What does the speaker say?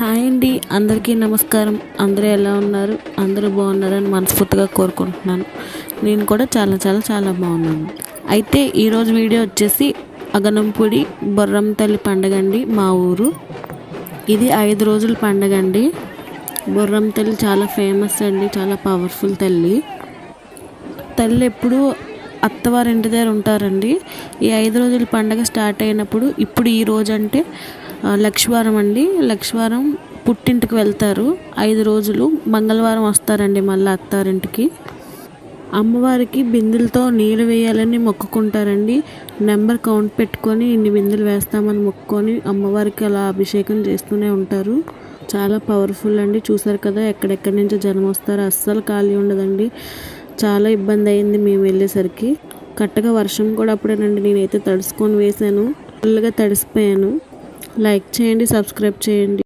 Hi అండి, అందరికీ నమస్కారం. అందరూ ఎలా ఉన్నారు? అందరూ బాగున్నారని మనస్ఫూర్తిగా కోరుకుంటున్నాను. నేను కూడా చాలా చాలా చాలా బాగున్నాను. అయితే ఈరోజు వీడియో వచ్చేసి అగనంపూడి బొర్రం తల్లి పండగ అండి. మా ఊరు ఇది 5 రోజుల పండగ అండి. బొర్రం తల్లి చాలా ఫేమస్ అండి, చాలా పవర్ఫుల్ తల్లి. తల్లి ఎప్పుడు అత్తవారింటి దగ్గర ఉంటారండి. ఈ 5 రోజుల పండగ స్టార్ట్ అయినప్పుడు ఇప్పుడు ఈ రోజు అంటే లక్షవారం అండి. లక్షవారం పుట్టింటికి వెళ్తారు. 5 రోజులు మంగళవారం వస్తారండి మళ్ళీ అత్తారింటికి. అమ్మవారికి బిందెలతో నీళ్ళు వేయాలని మొక్కుకుంటారండి. నెంబర్ కౌంట్ పెట్టుకొని ఇన్ని బిందెలు వేస్తామని మొక్కుకొని అమ్మవారికి అలా అభిషేకం చేస్తూనే ఉంటారు. చాలా పవర్ఫుల్ అండి. చూసారు కదా, ఎక్కడెక్కడి నుంచో జనం వస్తారు. అస్సలు ఖాళీ ఉండదండి. చాలా ఇబ్బంది అయింది మేము వెళ్ళేసరికి. కరెక్ట్గా వర్షం కూడా అప్పుడేనండి. నేనైతే తడుసుకొని వేసాను, ఫుల్గా తడిసిపోయాను. లైక్ చేయండి, సబ్స్క్రైబ్ చేయండి.